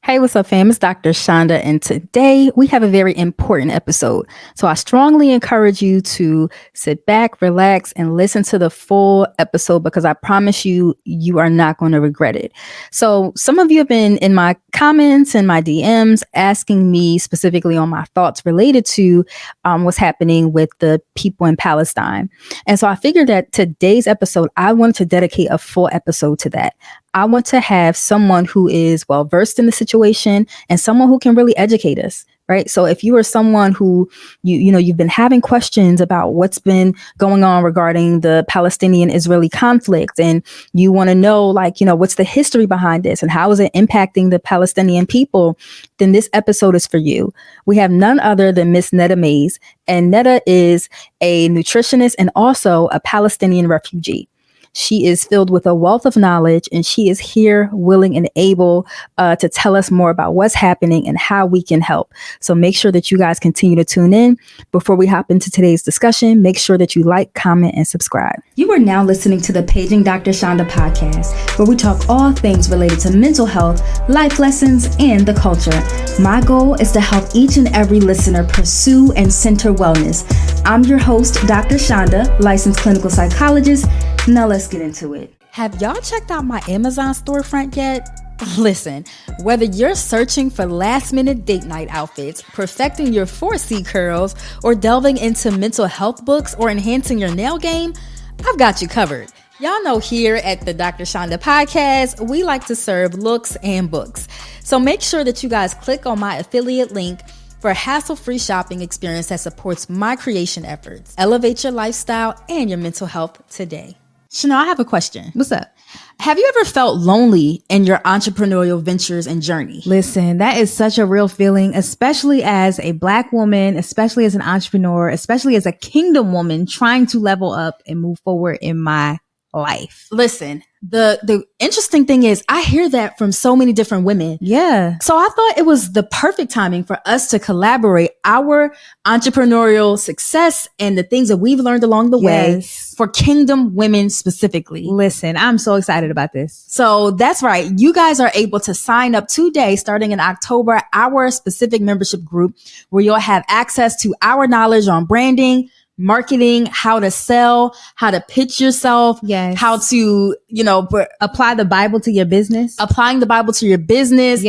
Hey, what's up, fam? It's Dr. Chanda, and today we have a very important episode. So I strongly encourage you to sit back, relax, and listen to the full episode because I promise you, you are not going to regret it. So some of you have been in my comments and my DMs asking me specifically on my thoughts related to what's happening with the people in Palestine. And so I figured that today's episode, I wanted to dedicate a full episode to that. I want to have someone who is well versed in the situation and someone who can really educate us, right? So if you are someone who you've been having questions about what's been going on regarding the Palestinian-Israeli conflict, and you want to know, what's the history behind this and how is it impacting the Palestinian people, then this episode is for you. We have none other than Miss Nada Mays, and Nada is a nutritionist and also a Palestinian refugee. She is filled with a wealth of knowledge, and she is here willing and able to tell us more about what's happening and how we can help. So make sure that you guys continue to tune in. Before we hop into today's discussion, make sure that you like, comment, and subscribe. You are now listening to the Paging Dr. Chanda podcast, where we talk all things related to mental health, life lessons, and the culture. My goal is to help each and every listener pursue and center wellness. I'm your host, Dr. Chanda, licensed clinical psychologist. Now let's get into it. Have y'all checked out my Amazon storefront yet? Listen, whether you're searching for last-minute date night outfits, perfecting your 4C curls, or delving into mental health books or enhancing your nail game, I've got you covered. Y'all know here at the Dr. Chanda podcast, we like to serve looks and books. So make sure that you guys click on my affiliate link for a hassle-free shopping experience that supports my creation efforts. Elevate your lifestyle and your mental health today. Chanel, I have a question. What's up? Have you ever felt lonely in your entrepreneurial ventures and journey? Listen, that is such a real feeling, especially as a Black woman, especially as an entrepreneur, especially as a kingdom woman trying to level up and move forward in my life. Listen, the interesting thing is I hear that from so many different women. Yeah. So I thought it was the perfect timing for us to collaborate our entrepreneurial success and the things that we've learned along the way for kingdom women specifically. Listen, I'm so excited about this. So that's right. You guys are able to sign up today, starting in October, our specific membership group where you'll have access to our knowledge on branding, marketing, how to sell, how to pitch yourself, how to, apply the Bible to your business, applying the Bible to your business,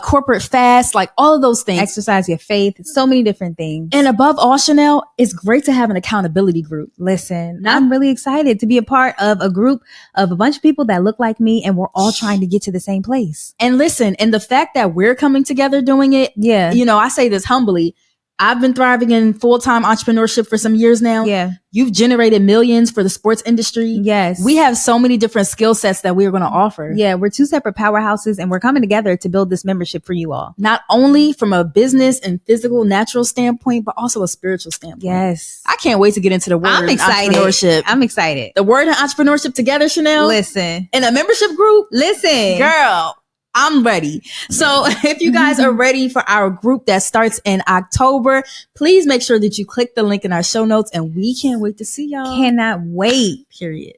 corporate fast, like all of those things, exercise your faith, so many different things. And above all, Chanel, it's great to have an accountability group. Listen, I'm really excited to be a part of a group of a bunch of people that look like me, and we're all trying to get to the same place. And listen, and the fact that we're coming together doing it, I say this humbly, I've been thriving in full-time entrepreneurship for some years now. Yeah. You've generated millions for the sports industry. Yes. We have so many different skill sets that we're going to offer. Yeah. We're two separate powerhouses, and we're coming together to build this membership for you all. Not only from a business and physical, natural standpoint, but also a spiritual standpoint. Yes. I can't wait to get into the word I'm excited. Entrepreneurship. I'm excited. The word and entrepreneurship together, Chanel. Listen. In a membership group. Listen. Girl. I'm ready. So if you guys are ready for our group that starts in October, please make sure that you click the link in our show notes, and we can't wait to see y'all. Cannot wait. Period.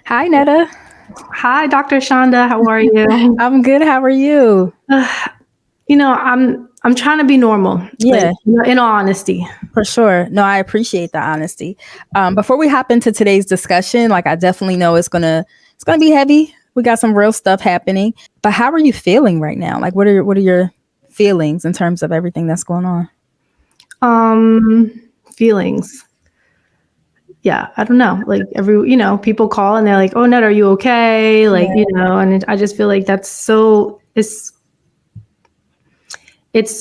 Hi, Nada. Hi, Dr. Chanda. How are you? I'm good. How are you? I'm trying to be normal. Yeah. In all honesty. For sure. No, I appreciate the honesty. Before we hop into today's discussion, I definitely know it's gonna be heavy. We got some real stuff happening, but how are you feeling right now? What are your feelings in terms of everything that's going on? Feelings. Yeah, I don't know. People call and they're like, "Oh, Ned, are you okay?" And I just feel like that's so. It's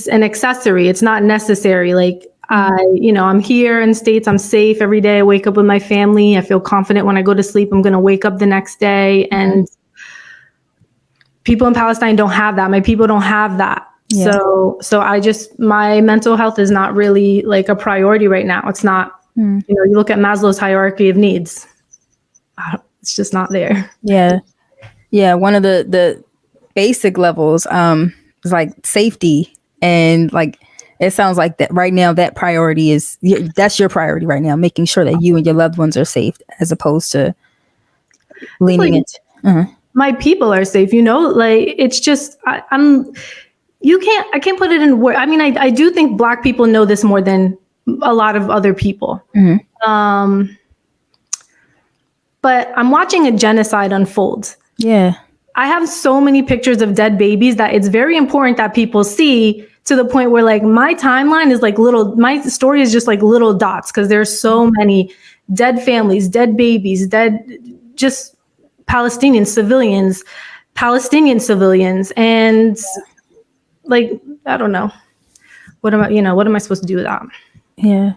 an accessory. It's not necessary. I'm here in States. I'm safe every day. I wake up with my family. I feel confident when I go to sleep. I'm going to wake up the next day, and people in Palestine don't have that. My people don't have that. Yeah. So my mental health is not really a priority right now. It's not, you look at Maslow's hierarchy of needs. It's just not there. Yeah. Yeah. One of the basic levels is safety, and it sounds like that right now, that priority that's your priority right now, making sure that you and your loved ones are safe as opposed to leaning into. my people are safe, like it's just, I can't put it in words. I mean, I do think Black people know this more than a lot of other people. But I'm watching a genocide unfold. Yeah. I have so many pictures of dead babies that it's very important that people see, to the point where like my timeline is like my story is just like little dots, because there's so many dead families, dead babies, dead just Palestinian civilians, and like, I don't know. What am I supposed to do with that? Yeah.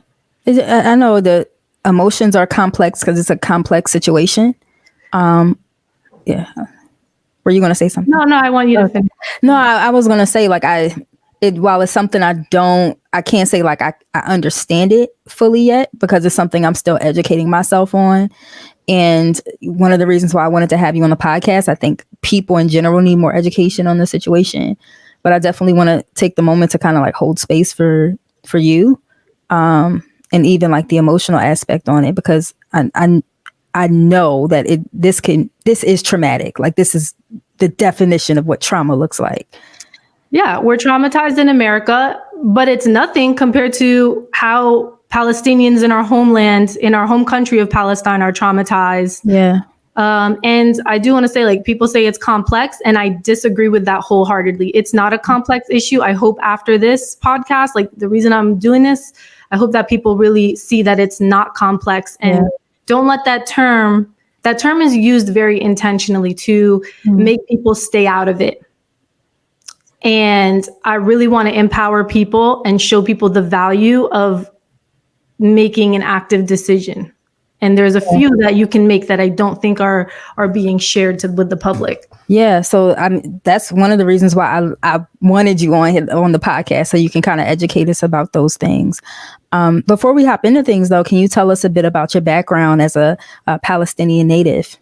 I know the emotions are complex because it's a complex situation. Yeah. Were you going to say something? No, I want you to finish. No, I was going to say, like, while it's something I can't say like I understand it fully yet, because it's something I'm still educating myself on. And one of the reasons why I wanted to have you on the podcast, I think people in general need more education on the situation. But I definitely want to take the moment to kind of like hold space for you, and even like the emotional aspect on it, because I know that this is traumatic. Like, this is the definition of what trauma looks like. Yeah, we're traumatized in America, but it's nothing compared to how Palestinians in our homeland, in our home country of Palestine, are traumatized. Yeah. And I do want to say, like, people say it's complex, and I disagree with that wholeheartedly. It's not a complex issue. I hope after this podcast, like the reason I'm doing this, I hope that people really see that it's not complex, and don't let that term is used very intentionally to make people stay out of it. And I really want to empower people and show people the value of making an active decision. And there's a few that you can make that I don't think are being shared with the public. Yeah. So that's one of the reasons why I wanted you on the podcast, so you can kind of educate us about those things. Before we hop into things, though, can you tell us a bit about your background as a Palestinian native?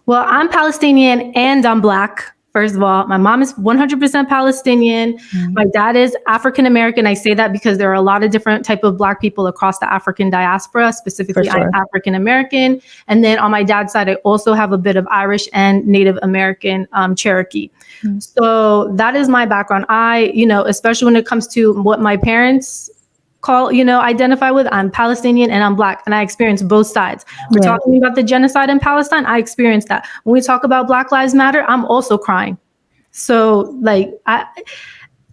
Well, I'm Palestinian and I'm Black. First of all, my mom is 100% Palestinian. My dad is African American. I say that because there are a lot of different type of Black people across the African diaspora. Specifically, I'm African American. And then on my dad's side, I also have a bit of Irish and Native American Cherokee. So that is my background. I, especially when it comes to what my parents identify with, I'm Palestinian and I'm Black, and I experience both sides. We're talking about the genocide in Palestine. I experienced that. When we talk about Black Lives Matter, I'm also crying. So like,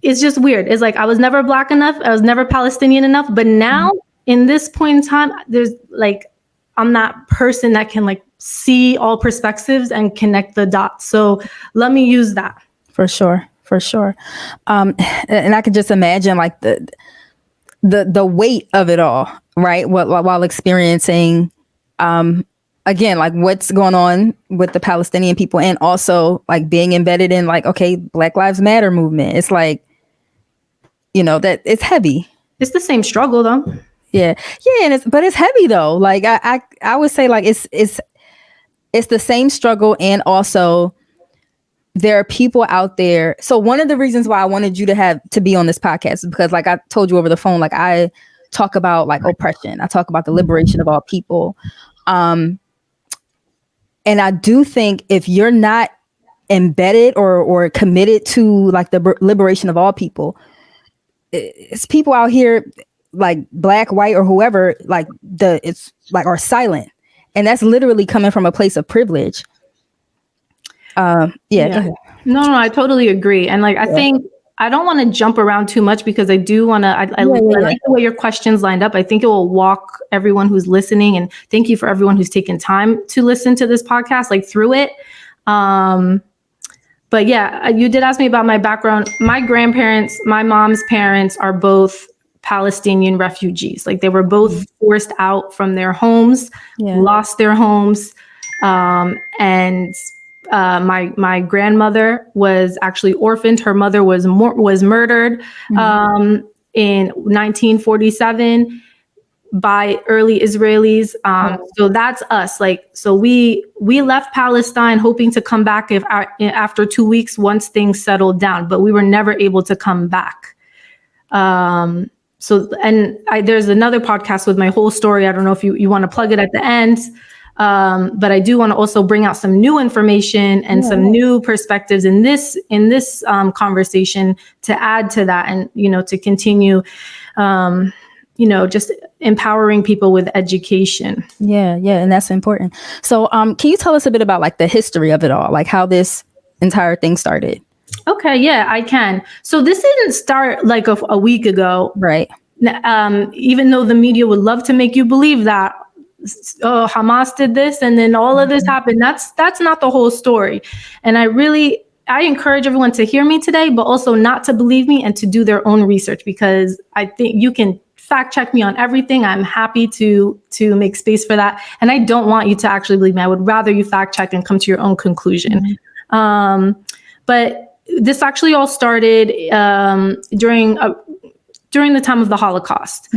it's just weird. It's like, I was never Black enough. I was never Palestinian enough. But now in this point in time, there's like, I'm that person that can like see all perspectives and connect the dots. So let me use that. For sure. And I could just imagine like the weight of it all, right? While experiencing, again, like what's going on with the Palestinian people, and also like being embedded in like, okay, Black Lives Matter movement. It's like, that it's heavy. It's the same struggle though. Yeah. But it's heavy though. Like I would say like it's the same struggle, and also there are people out there. So one of the reasons why I wanted you to be on this podcast is because, like I told you over the phone, like I talk about like oppression. I talk about the liberation of all people. And I do think if you're not embedded or committed to like the liberation of all people, it's people out here like Black, white, or whoever, like are silent. And that's literally coming from a place of privilege. Yeah. No, I totally agree. And like, I think I don't want to jump around too much, because I do want to, I like the way your questions lined up. I think it will walk everyone who's listening, and thank you for everyone who's taken time to listen to this podcast, like through it. But yeah, you did ask me about my background. My grandparents, my mom's parents are both Palestinian refugees. Like they were both forced out from their homes, lost their homes. And my grandmother was actually orphaned. Her mother was murdered in 1947 by early Israelis. So that's us. Like, so we left Palestine hoping to come back after 2 weeks once things settled down, but we were never able to come back. There's another podcast with my whole story. I don't know if you want to plug it at the end. But I do want to also bring out some new information and some new perspectives in this conversation to add to that, and to continue, just empowering people with education. Yeah, and that's important. So, can you tell us a bit about like the history of it all, like how this entire thing started? Okay, yeah, I can. So this didn't start like a week ago, right? Even though the media would love to make you believe that, oh, Hamas did this and then all of this happened. That's not the whole story. And I encourage everyone to hear me today, but also not to believe me and to do their own research, because I think you can fact check me on everything. I'm happy to make space for that. And I don't want you to actually believe me. I would rather you fact check and come to your own conclusion. But this actually all started during the time of the Holocaust.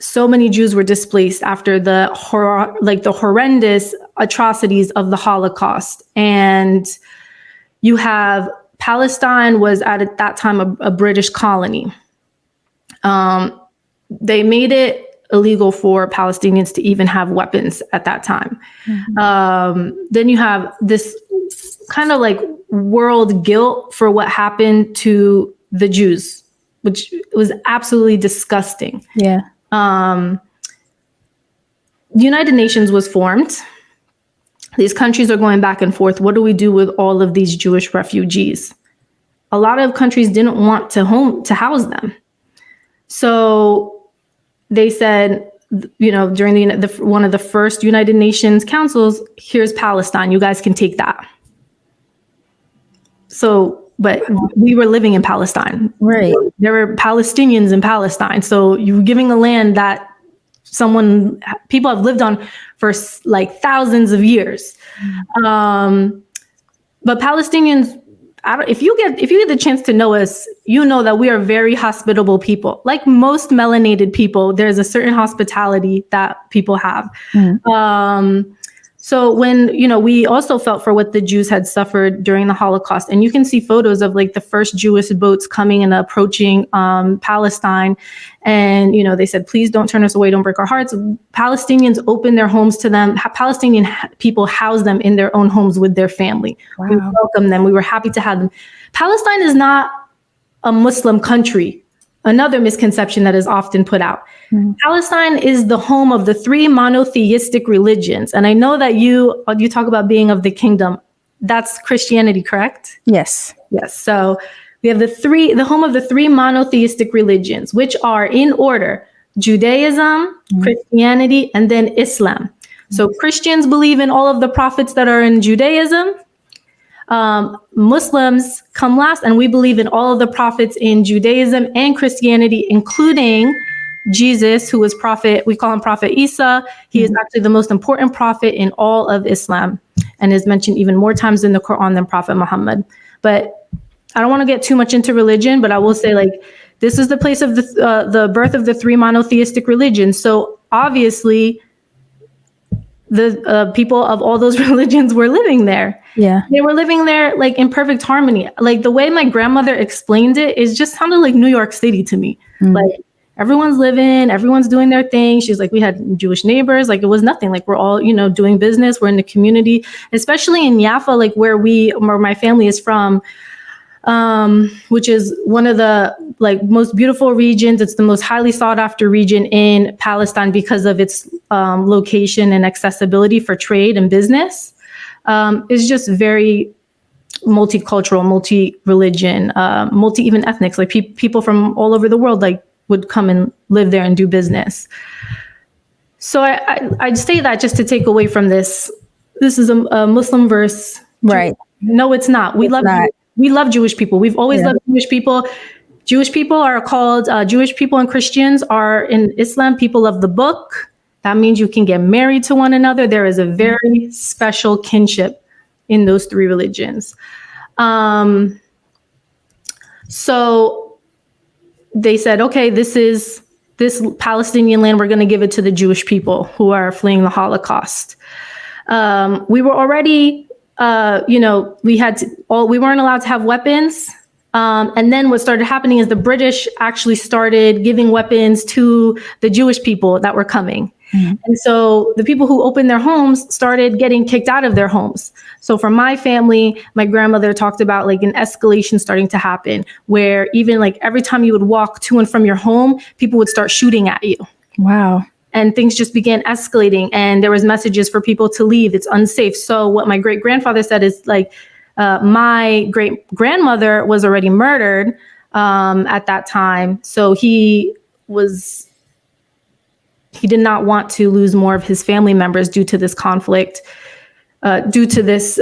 So many Jews were displaced after the horrendous atrocities of the Holocaust. And you have Palestine was at that time a British colony. They made it illegal for Palestinians to even have weapons at that time. Then you have this kind of like world guilt for what happened to the Jews, which was absolutely disgusting. Yeah. The United Nations was formed. These countries are going back and forth. What do we do with all of these Jewish refugees? A lot of countries didn't want to house them. So they said, during one of the first United Nations councils, here's Palestine. You guys can take that. So, but we were living in Palestine. Right. There were Palestinians in Palestine. So you're giving a land that people have lived on for like thousands of years. But Palestinians, if you get the chance to know us, you know that we are very hospitable people. Like most melanated people, there's a certain hospitality that people have. So when, we also felt for what the Jews had suffered during the Holocaust, and you can see photos of like the first Jewish boats coming and approaching Palestine. And, they said, please don't turn us away. Don't break our hearts. Palestinians opened their homes to them. Palestinian people housed them in their own homes with their family. Wow. We welcomed them. We were happy to have them. Palestine is not a Muslim country. Another misconception that is often put out. Palestine is the home of the three monotheistic religions. And I know that you talk about being of the kingdom. That's Christianity, correct? Yes. Yes. So we have the home of the three monotheistic religions, which are in order: Judaism, Christianity, and then Islam. So Christians believe in all of the prophets that are in Judaism. Muslims come last, and we believe in all of the prophets in Judaism and Christianity, including Jesus, who was prophet. We call him Prophet Isa. He is actually the most important prophet in all of Islam, and is mentioned even more times in the Quran than Prophet Muhammad. But I don't want to get too much into religion, but I will say, like, this is the place of the birth of the three monotheistic religions. So obviously, the people of all those religions were living there. Yeah. They were living there like in perfect harmony. Like the way my grandmother explained it is just sounded like New York City to me. Like everyone's living, everyone's doing their thing. She's like, we had Jewish neighbors. Like it was nothing. Like we're all, doing business. We're in the community, especially in Jaffa, like where my family is from, which is one of the like most beautiful regions. It's the most highly sought after region in Palestine because of its location and accessibility for trade and business. It's just very multicultural, multi-religion, multi-even ethnics. Like people from all over the world like would come and live there and do business. So I'd say that just to take away from this. This is a Muslim verse. Right. No, it's not. We love Jewish people. We've always loved Jewish people. Jewish people are called, Jewish people and Christians are in Islam people of the book. That means you can get married to one another. There is a very special kinship in those three religions. So they said, okay, this Palestinian land, we're going to give it to the Jewish people who are fleeing the Holocaust. We were already, we weren't allowed to have weapons. And then what started happening is the British actually started giving weapons to the Jewish people that were coming. And so the people who opened their homes started getting kicked out of their homes. So for my family, my grandmother talked about like an escalation starting to happen where even like every time you would walk to and from your home, people would start shooting at you. Wow. And things just began escalating, and there was messages for people to leave. It's unsafe. So what my great grandfather said is like, my great grandmother was already murdered at that time. So he did not want to lose more of his family members due to this conflict, due to this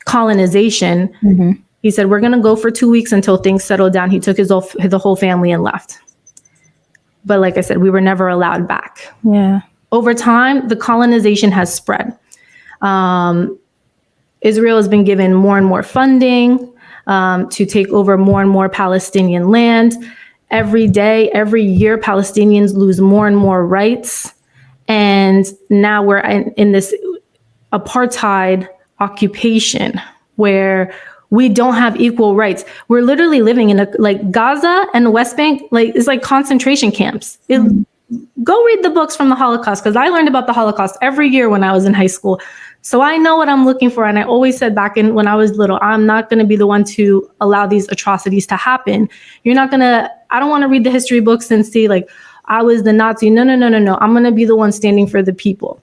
colonization. He said, we're going to go for 2 weeks until things settle down. He took the whole family and left. But like I said, we were never allowed back. Yeah. Over time, the colonization has spread. Israel has been given more and more funding to take over more and more Palestinian land. Every day, every year, Palestinians lose more and more rights. And now we're in this apartheid occupation where we don't have equal rights. We're literally living in like Gaza and the West Bank, like it's like concentration camps. Go read the books from the Holocaust, because I learned about the Holocaust every year when I was in high school. So I know what I'm looking for. And I always said when I was little, I'm not going to be the one to allow these atrocities to happen. I don't want to read the history books and see like, I was the Nazi. No. I'm going to be the one standing for the people.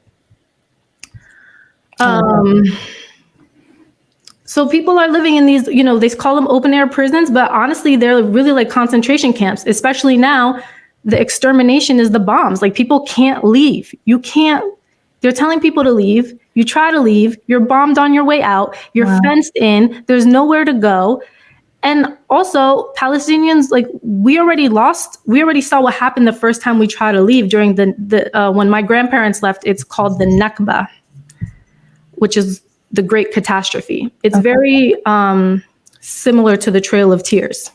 So people are living in these, they call them open air prisons, but honestly, they're really like concentration camps, especially now. The extermination is the bombs. Like people can't leave. They're telling people to leave. You try to leave. You're bombed on your way out. You're fenced in. There's nowhere to go. And also Palestinians, like we already saw what happened the first time we tried to leave during when my grandparents left. It's called the Nakba, which is the Great Catastrophe. It's very similar to the Trail of Tears.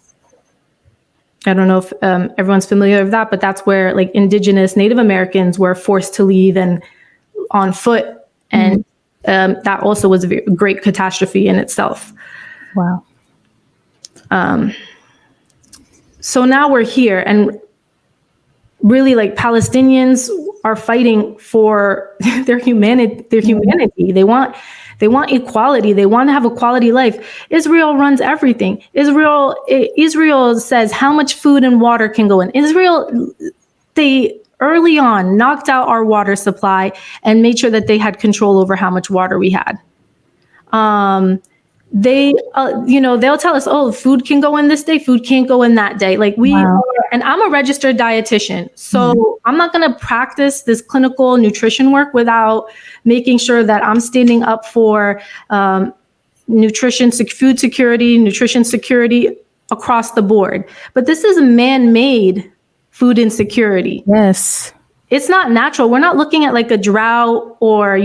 I don't know if everyone's familiar with that, but that's where like indigenous Native Americans were forced to leave and on foot. And that also was a great catastrophe in itself. Wow. So now we're here, and really like Palestinians are fighting for their humanity. They want equality. They want to have a quality life. Israel runs everything. Israel says how much food and water can go in. They early on knocked out our water supply and made sure that they had control over how much water we had. They'll tell us, oh, food can go in this day, food can't go in that day. Like and I'm a registered dietitian, so I'm not going to practice this clinical nutrition work without making sure that I'm standing up for food security, nutrition security across the board. But this is man-made food insecurity. Yes. It's not natural. We're not looking at like a drought or,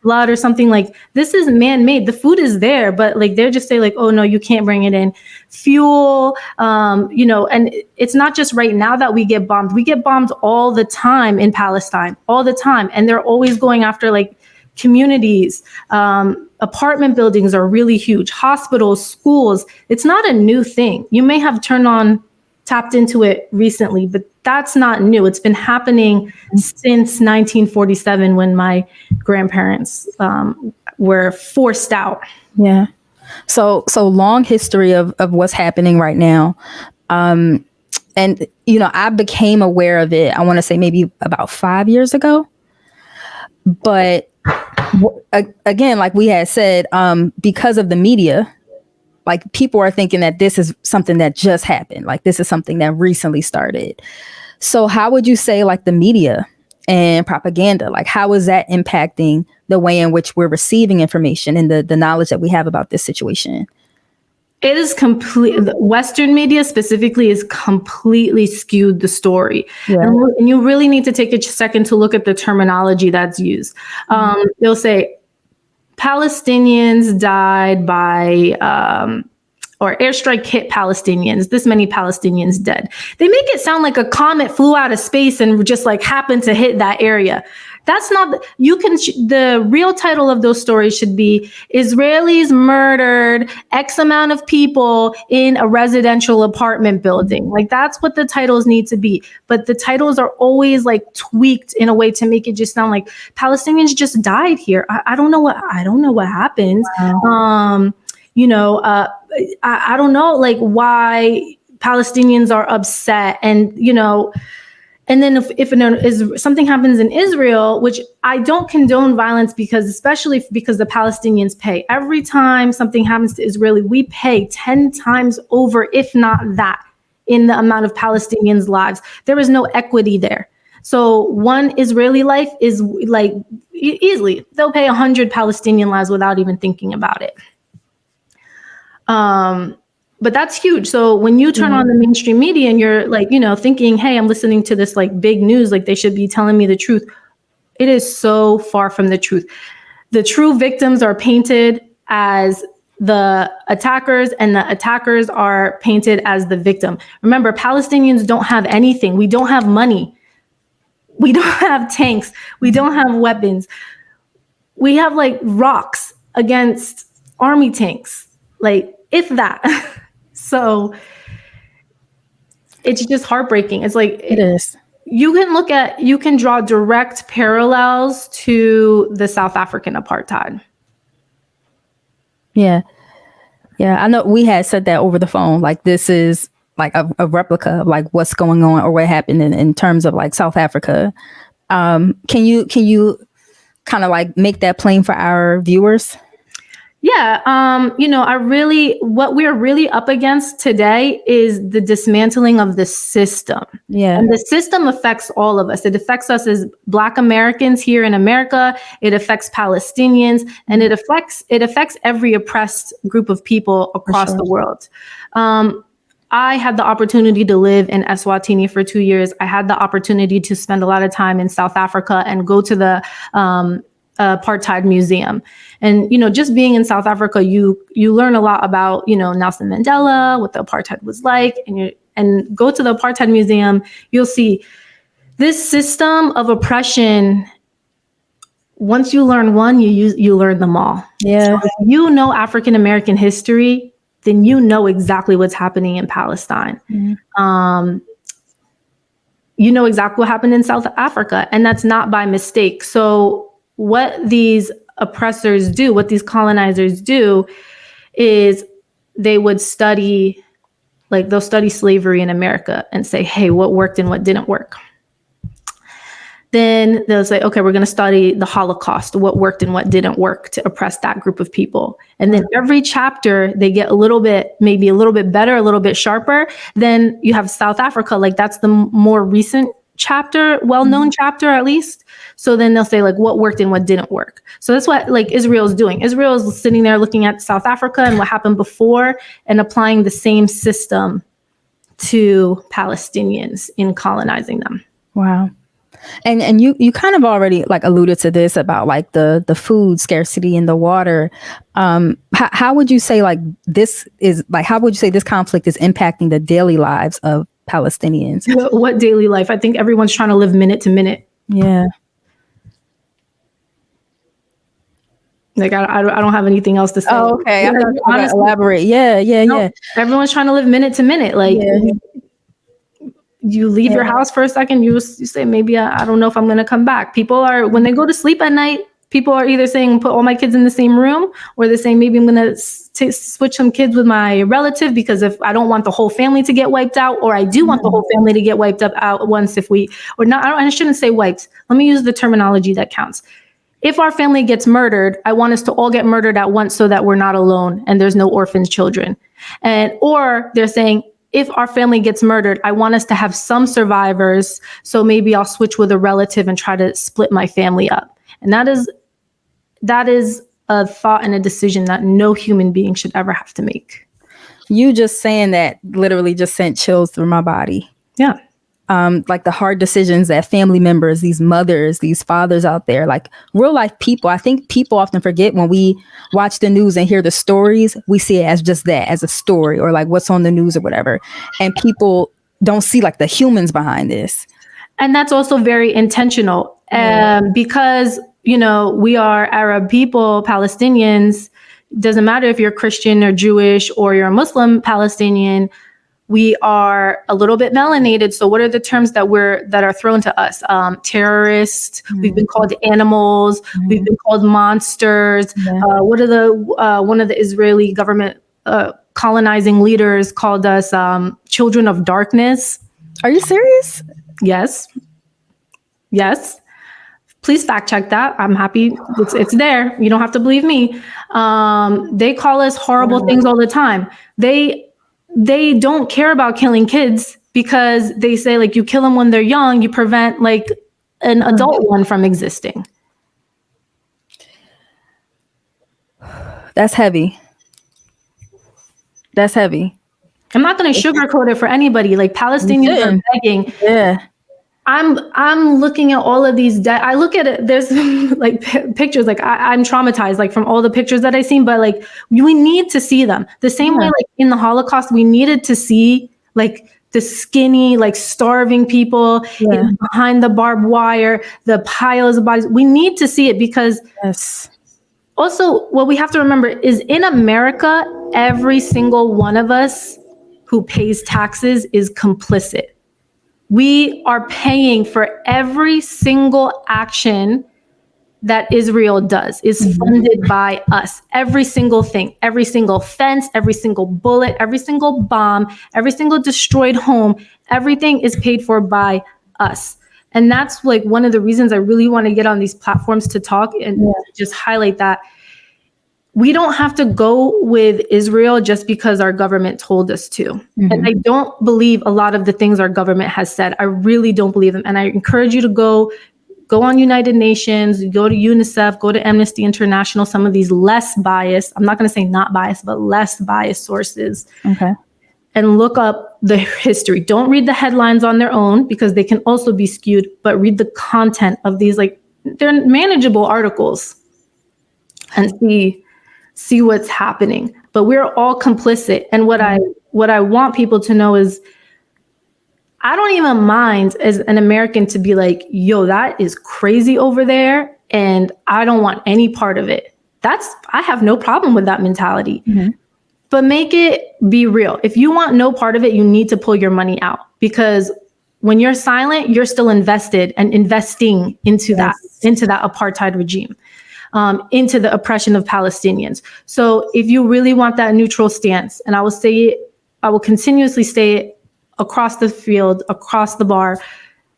flood or something. Like this is man-made. The food is there, but like they're just saying like, oh no, you can't bring it in. Fuel, and it's not just right now that we get bombed. We get bombed all the time in Palestine, all the time. And they're always going after like communities. Apartment buildings are really huge. Hospitals, schools. It's not a new thing. You may have tapped into it recently, but that's not new. It's been happening since 1947 when my grandparents were forced out. Yeah. So long history of what's happening right now. And, I became aware of it, I want to say maybe about 5 years ago. But again, like we had said, because of the media, like people are thinking that this is something that just happened. Like this is something that recently started. So how would you say like the media and propaganda, like how is that impacting the way in which we're receiving information and the knowledge that we have about this situation? It is Western media specifically is completely skewed the story. Yeah. And you really need to take a second to look at the terminology that's used. They'll say, Palestinians died by, or airstrike hit Palestinians, this many Palestinians dead. They make it sound like a comet flew out of space and just like happened to hit that area. That's not, the real title of those stories should be Israelis murdered X amount of people in a residential apartment building. Like, that's what the titles need to be. But the titles are always like tweaked in a way to make it just sound like Palestinians just died here. I don't know what happened. Wow. I don't know, like, why Palestinians are upset, and and then if something happens in Israel, which I don't condone violence, especially because the Palestinians pay. Every time something happens to Israeli, we pay 10 times over, if not that, in the amount of Palestinians' lives. There is no equity there. So one Israeli life is like easily, they'll pay 100 Palestinian lives without even thinking about it. But that's huge. So when you turn on the mainstream media and you're like, thinking, hey, I'm listening to this like big news, like they should be telling me the truth. It is so far from the truth. The true victims are painted as the attackers, and the attackers are painted as the victim. Remember, Palestinians don't have anything. We don't have money. We don't have tanks. We don't have weapons. We have like rocks against army tanks, like if that. So it's just heartbreaking. It's like, it is. You can draw direct parallels to the South African apartheid. Yeah. Yeah. I know we had said that over the phone. Like, this is like a replica of like what's going on or what happened in terms of like South Africa. Can you kind of like make that plain for our viewers? Yeah. What we're really up against today is the dismantling of the system. Yeah. And the system affects all of us. It affects us as Black Americans here in America. It affects Palestinians, and it affects every oppressed group of people across the world. I had the opportunity to live in Eswatini for 2 years. I had the opportunity to spend a lot of time in South Africa and go to the apartheid museum. And, just being in South Africa, you learn a lot about, Nelson Mandela, what the apartheid was like, and go to the apartheid museum, you'll see this system of oppression. Once you learn one, you learn them all. Yeah. So if African American history, then you know exactly what's happening in Palestine. Mm-hmm. You know exactly what happened in South Africa, and that's not by mistake. So what these oppressors do, what these colonizers do, is they'll study slavery in America and say, hey, what worked and what didn't work. Then they'll say, okay, we're going to study the Holocaust, what worked and what didn't work to oppress that group of people. And then every chapter, they get maybe a little bit better, a little bit sharper. Then you have South Africa, like that's the more recent chapter, well-known chapter at least. So then they'll say like what worked and what didn't work. So that's what like Israel's doing. Israel's sitting there looking at South Africa and what happened before and applying the same system to Palestinians in colonizing them. Wow. And you kind of already like alluded to this about like the food scarcity and the water. How would you say like this is like, how would you say this conflict is impacting the daily lives of Palestinians? What daily life? I think everyone's trying to live minute to minute. Yeah. Like I don't have anything else to say. Oh, okay. I'm gonna elaborate. Yeah. Everyone's trying to live minute to minute. Like you leave your house for a second, you say, maybe I don't know if I'm going to come back. People are, when they go to sleep at night, people are either saying, put all my kids in the same room, or they're saying, maybe I'm going to switch some kids with my relative, because if I don't want the whole family to get wiped out, or I do want the whole family to get wiped up out once I shouldn't say wiped. Let me use the terminology that counts. If our family gets murdered, I want us to all get murdered at once so that we're not alone and there's no orphan children. Or they're saying, if our family gets murdered, I want us to have some survivors. So maybe I'll switch with a relative and try to split my family up. And that is a thought and a decision that no human being should ever have to make. You just saying that literally just sent chills through my body. Yeah. Like the hard decisions that family members, these mothers, these fathers out there, like real life people. I think people often forget when we watch the news and hear the stories, we see it as just that, as a story or like what's on the news or whatever. And people don't see like the humans behind this. And that's also very intentional because, we are Arab people, Palestinians. Doesn't matter if you're Christian or Jewish or you're a Muslim Palestinian. We are a little bit melanated. So what are the terms that are thrown to us? Terrorists. We've been called animals. We've been called monsters. One of the Israeli government colonizing leaders called us children of darkness. Are you serious? Yes. Please fact check that. I'm happy. It's there. You don't have to believe me. They call us horrible things all the time. They don't care about killing kids because they say, like, you kill them when they're young, you prevent like an adult one from existing. That's heavy. I'm not going to sugarcoat it for anybody. Like, Palestinians are begging. Yeah. I'm looking at all of these. I look at it. There's like pictures. Like I'm traumatized, like from all the pictures that I've seen. But like we need to see them the same way. Like in the Holocaust, we needed to see like the skinny, like starving people behind the barbed wire, the piles of bodies. We need to see it because also what we have to remember is in America, every single one of us who pays taxes is complicit. We are paying for every single action that Israel does is funded by us. Every single thing, every single fence, every single bullet, every single bomb, every single destroyed home, everything is paid for by us. And that's like one of the reasons I really want to get on these platforms to talk and just highlight that. We don't have to go with Israel just because our government told us to. And I don't believe a lot of the things our government has said. I really don't believe them. And I encourage you to go on United Nations, go to UNICEF, go to Amnesty International, some of these less biased, I'm not going to say not biased, but less biased sources. And look up the history. Don't read the headlines on their own because they can also be skewed, but read the content of these, like they're manageable articles and see what's happening. But we're all complicit. And what I want people to know is I don't even mind as an American to be like, yo, that is crazy over there. And I don't want any part of it. I have no problem with that mentality. But make it be real. If you want no part of it, you need to pull your money out because when you're silent, you're still invested and investing into that apartheid regime. Into the oppression of Palestinians. So if you really want that neutral stance, and I will continuously say it across the field, across the bar,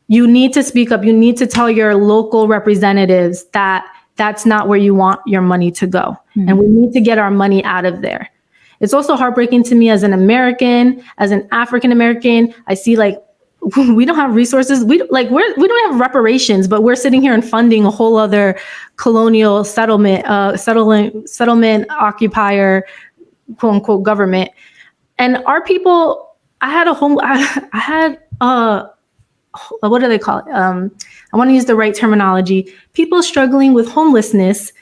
you need to speak up. You need to tell your local representatives that that's not where you want your money to go. And we need to get our money out of there. It's also heartbreaking to me as an American, as an African American. I see like we don't have resources. We don't have reparations, but we're sitting here and funding a whole other colonial settlement occupier, quote unquote, government. And our people, what do they call it? I want to use the right terminology. People struggling with homelessness,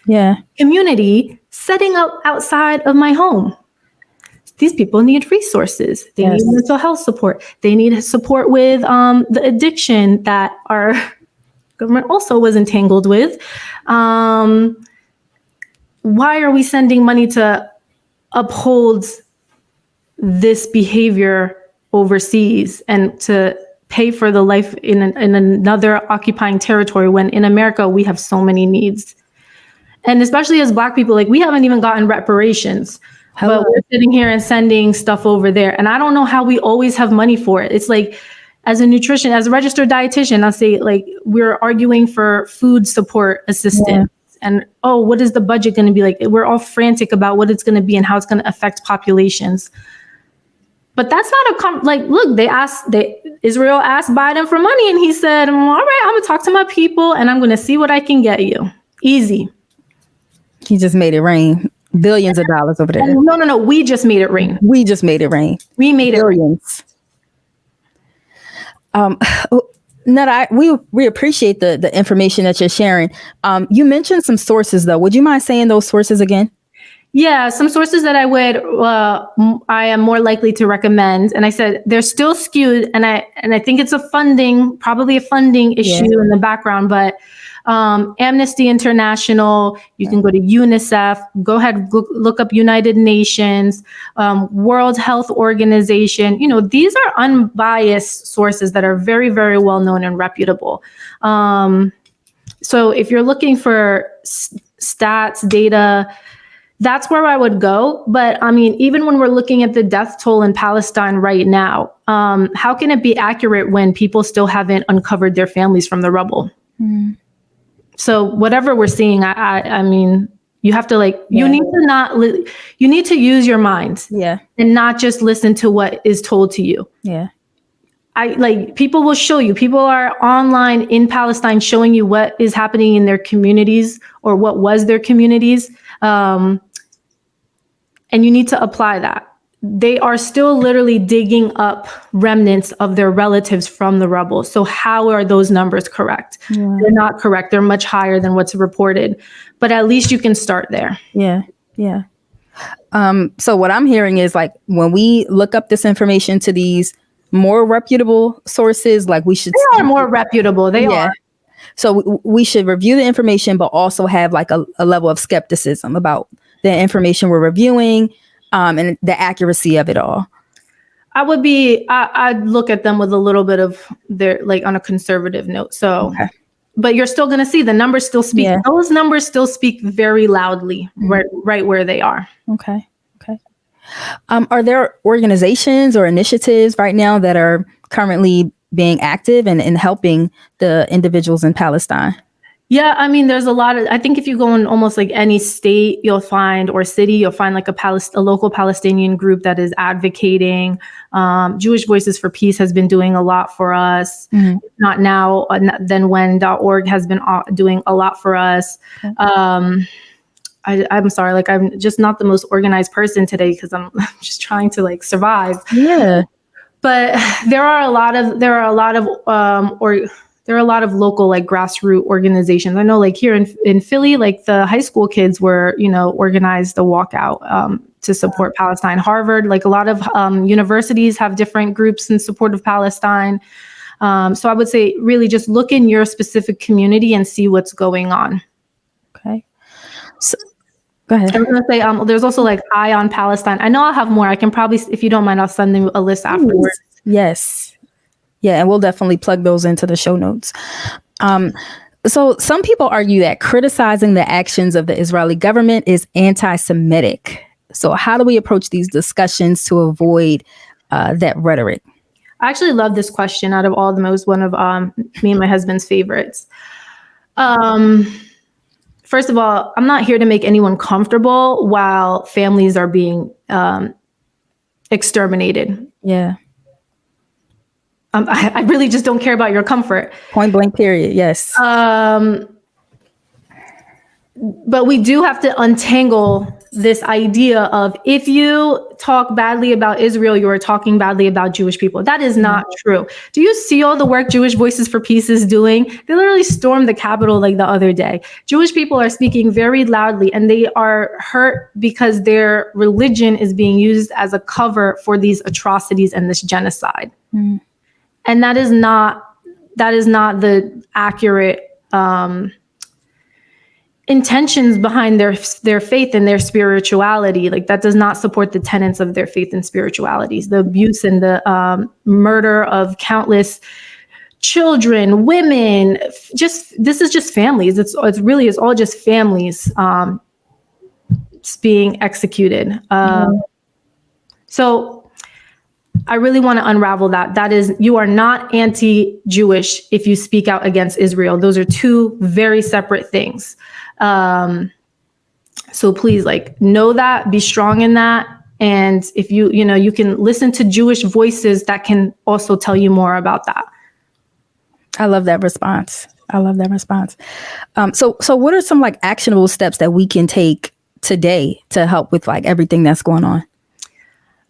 community setting up outside of my home. These people need resources. They need mental health support. They need support with the addiction that our government also was entangled with. Why are we sending money to uphold this behavior overseas and to pay for the life in another occupying territory when in America we have so many needs? And especially as Black people, like we haven't even gotten reparations. But we're sitting here and sending stuff over there. And I don't know how we always have money for it. It's like, as a registered dietitian, I'll say like, we're arguing for food support assistance. And, what is the budget going to be like? We're all frantic about what it's going to be and how it's going to affect populations. But that's not look, Israel asked Biden for money and he said, all right, I'm going to talk to my people and I'm going to see what I can get you. Easy. He just made it rain. Billions of dollars over there. No. We just made it rain. We made billions. Nada, we appreciate the information that you're sharing. You mentioned some sources though. Would you mind saying those sources again? Yeah, some sources that I am more likely to recommend, and I said they're still skewed, and I think it's probably a funding issue in the background, but Amnesty International, you can go to UNICEF, go ahead, look up United Nations, World Health Organization. These are unbiased sources that are very, very well known and reputable. So if you're looking for stats, data, that's where I would go. But I mean, even when we're looking at the death toll in Palestine right now, how can it be accurate when people still haven't uncovered their families from the rubble? Mm. So whatever we're seeing, I mean, you have to you need to use your mind, and not just listen to what is told to you. Yeah. People will show you. People are online in Palestine showing you what is happening in their communities or what was their communities. And you need to apply that. They are still literally digging up remnants of their relatives from the rubble. So how are those numbers correct? Yeah. They're not correct. They're much higher than what's reported. But at least you can start there. Yeah. Yeah. So what I'm hearing is when we look up this information to these more reputable sources, we should. They are more reputable. They are. So we should review the information, but also have a level of skepticism about the information we're reviewing, and the accuracy of it all. I'd look at them with a little bit of their, on a conservative note. So, but you're still going to see the numbers still speak. Yeah. Those numbers still speak very loudly, right where they are. Okay. Okay. Are there organizations or initiatives right now that are currently being active and helping the individuals in Palestine? Yeah, I mean, there's a lot of, I think if you go in almost any state or city, you'll find a local Palestinian group that is advocating. Jewish Voices for Peace has been doing a lot for us. Mm-hmm. Not now, then when.org has been doing a lot for us. I'm sorry, I'm just not the most organized person today because I'm just trying to survive. Yeah. But there are a lot of local grassroots organizations. I know here in Philly, the high school kids were, organized a walkout to support Palestine. Harvard, a lot of universities have different groups in support of Palestine. So I would say really just look in your specific community and see what's going on. Okay. So, go ahead. I was going to say, there's also Eye on Palestine. I know I'll have more. I can probably, if you don't mind, I'll send them a list afterwards. Yes. Yeah, and we'll definitely plug those into the show notes. So some people argue that criticizing the actions of the Israeli government is anti-Semitic. So how do we approach these discussions to avoid that rhetoric? I actually love this question. Out of all of them, it was one of me and my husband's favorites. First of all, I'm not here to make anyone comfortable while families are being exterminated. Yeah. I really just don't care about your comfort. Point blank, period. Yes. But we do have to untangle this idea of if you talk badly about Israel, you are talking badly about Jewish people. That is not true. Do you see all the work Jewish Voices for Peace is doing? They literally stormed the Capitol the other day. Jewish people are speaking very loudly, and they are hurt because their religion is being used as a cover for these atrocities and this genocide. Mm. And that is not the accurate intentions behind their faith and their spirituality. That does not support the tenets of their faith and spiritualities. The abuse and the murder of countless children, women, this is just families. It's all just families being executed. So I really want to unravel that. That is, you are not anti-Jewish if you speak out against Israel. Those are two very separate things. So please, know that, be strong in that. And if you can listen to Jewish voices that can also tell you more about that. I love that response. So what are some actionable steps that we can take today to help with everything that's going on?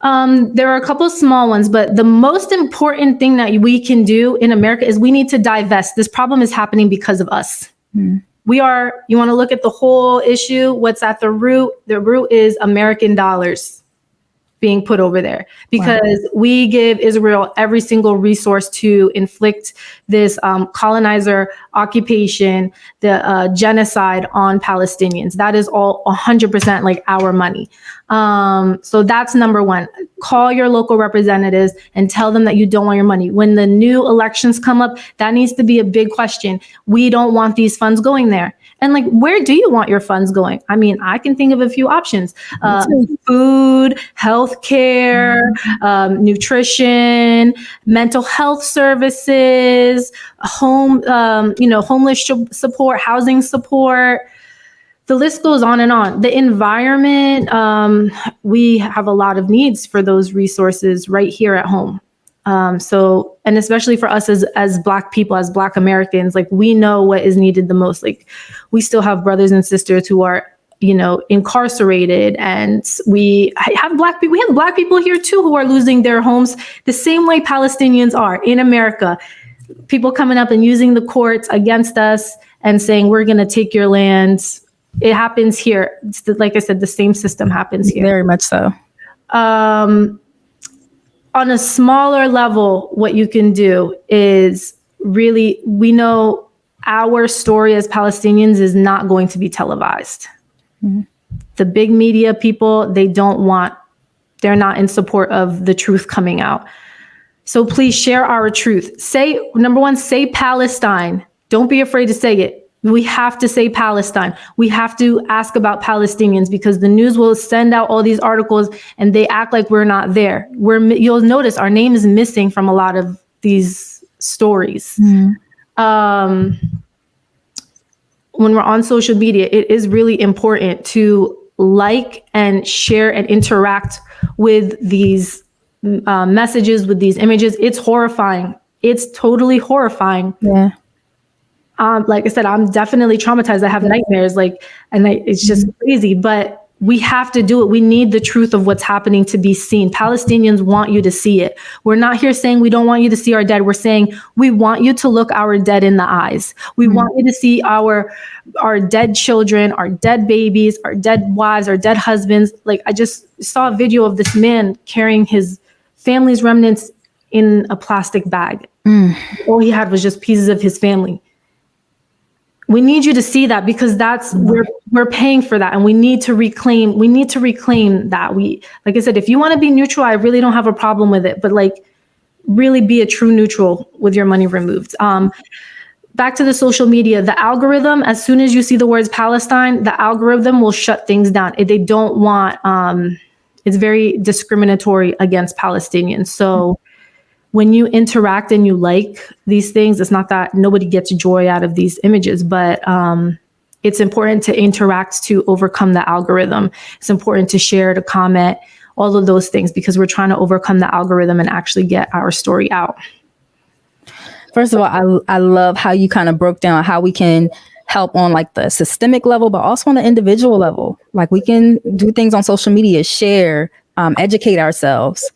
There are a couple of small ones, but the most important thing that we can do in America is we need to divest. This problem is happening because of us. You want to look at the whole issue, what's at the root? The root is American dollars being put over there, because we give Israel every single resource to inflict this colonizer occupation, the genocide on Palestinians. That is all 100% like our money. So that's number one. Call your local representatives and tell them that you don't want your money. When the new elections come up, that needs to be a big question. We don't want these funds going there. And like, where do you want your funds going? I mean, I can think of a few options: food, healthcare, nutrition, mental health services, homeless support, housing support. The list goes on and on. The environment, we have a lot of needs for those resources right here at home. So, and especially for us as Black people, as Black Americans, like, we know what is needed the most. Like, we still have brothers and sisters who are, incarcerated, and we have Black people here too who are losing their homes the same way Palestinians are in America. People coming up and using the courts against us and saying, we're going to take your land. It happens here. Like I said, the same system happens here. Very much so. On a smaller level, what you can do is really, we know our story as Palestinians is not going to be televised. Mm-hmm. The big media people, they're not in support of the truth coming out. So please share our truth. Number one, say Palestine. Don't be afraid to say it. We have to say Palestine. We have to ask about Palestinians, because the news will send out all these articles and they act like we're not there. You'll notice our name is missing from a lot of these stories. Mm. When we're on social media, it is really important to like and share and interact with these messages, with these images. It's horrifying. It's totally horrifying. Yeah. Like I said, I'm definitely traumatized. I have nightmares, it's just crazy, but we have to do it. We need the truth of what's happening to be seen. Palestinians want you to see it. We're not here saying we don't want you to see our dead. We're saying we want you to look our dead in the eyes. We want you to see our dead children, our dead babies, our dead wives, our dead husbands. Like, I just saw a video of this man carrying his family's remnants in a plastic bag. All he had was just pieces of his family. We need you to see that, because we're paying for that, and we need to reclaim that. Like I said, if you want to be neutral, I really don't have a problem with it, but like, really be a true neutral with your money removed. Back to the social media, the algorithm, as soon as you see the words Palestine, the algorithm will shut things down. They don't want, it's very discriminatory against Palestinians. So when you interact and you like these things, it's not that nobody gets joy out of these images, but it's important to interact to overcome the algorithm. It's important to share, to comment, all of those things, because we're trying to overcome the algorithm and actually get our story out. First of all, I love how you kind of broke down how we can help on like the systemic level, but also on the individual level. Like, we can do things on social media, share, educate ourselves.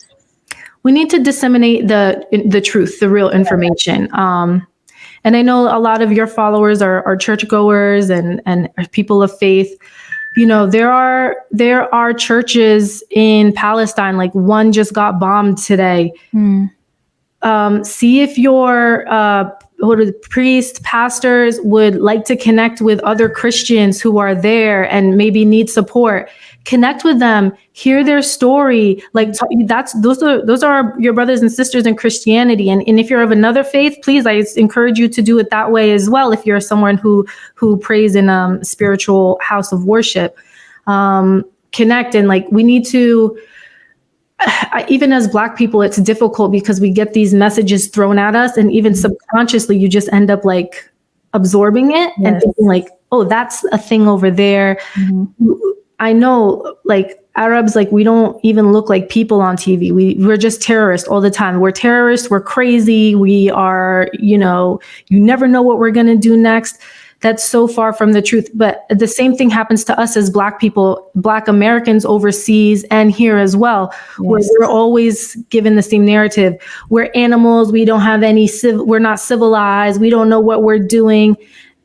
We need to disseminate the truth, the real information. And I know a lot of your followers are churchgoers and people of faith. There are churches in Palestine, like one just got bombed today. See if your priests, pastors would like to connect with other Christians who are there and maybe need support. Connect with them, hear their story. Like, those are your brothers and sisters in Christianity. And if you're of another faith, please, I encourage you to do it that way as well. If you're someone who prays in a spiritual house of worship, connect. And like, we need to, even as Black people, it's difficult because we get these messages thrown at us, and even subconsciously, you just end up like absorbing it and thinking like, oh, that's a thing over there. Mm-hmm. I know, like, Arabs, like, we don't even look like people on TV. We're just terrorists all the time. We're terrorists. We're crazy. We are, you never know what we're going to do next. That's so far from the truth. But the same thing happens to us as Black people, Black Americans overseas and here as well, where we're always given the same narrative. We're animals. We don't have we're not civilized. We don't know what we're doing.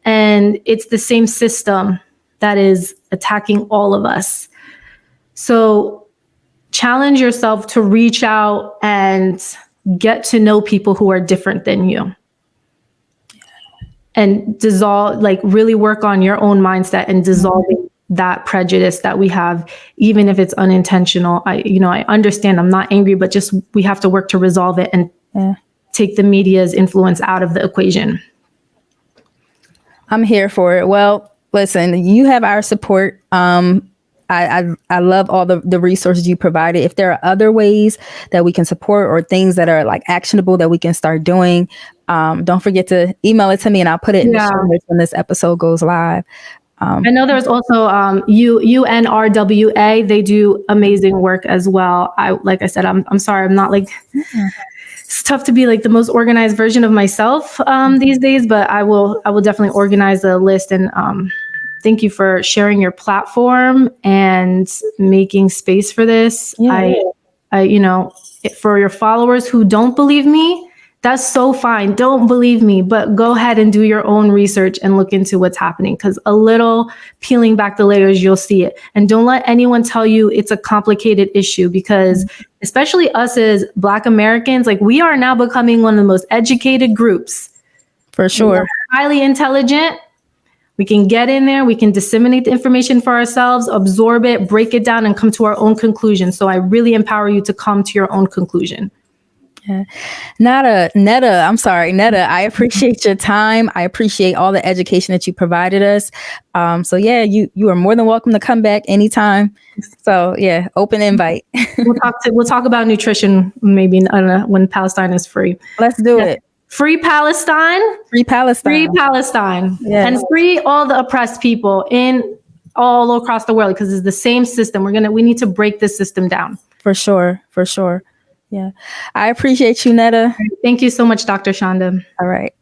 And it's the same system that is attacking all of us. So challenge yourself to reach out and get to know people who are different than you. And dissolve, like really work on your own mindset and dissolving that prejudice that we have, even if it's unintentional. I understand, I'm not angry, but just we have to work to resolve it and take the media's influence out of the equation. I'm here for it. Well, listen, you have our support. I love all the resources you provided. If there are other ways that we can support or things that are like actionable that we can start doing, don't forget to email it to me and I'll put it in the show notes when this episode goes live. I know there's also UNRWA. They do amazing work as well. Like I said, I'm sorry, I'm not like, it's tough to be like the most organized version of myself these days, but I will definitely organize a list. And thank you for sharing your platform and making space for this. For your followers who don't believe me, that's so fine. Don't believe me, but go ahead and do your own research and look into what's happening, because a little peeling back the layers, you'll see it. And don't let anyone tell you it's a complicated issue, because especially us as Black Americans, like we are now becoming one of the most educated groups. For sure. Highly intelligent. We can get in there, we can disseminate the information for ourselves, absorb it, break it down, and come to our own conclusion. So I really empower you to come to your own conclusion. Yeah. Nada, I appreciate your time. I appreciate all the education that you provided us. So yeah, you are more than welcome to come back anytime. So yeah, open invite. We'll talk about nutrition maybe when Palestine is free. Let's do it. Free Palestine. Free Palestine. Free Palestine. Yes. And free all the oppressed people in all across the world, because it's the same system. We need to break this system down. For sure. Yeah. I appreciate you, Nada. Thank you so much, Dr. Chanda. All right.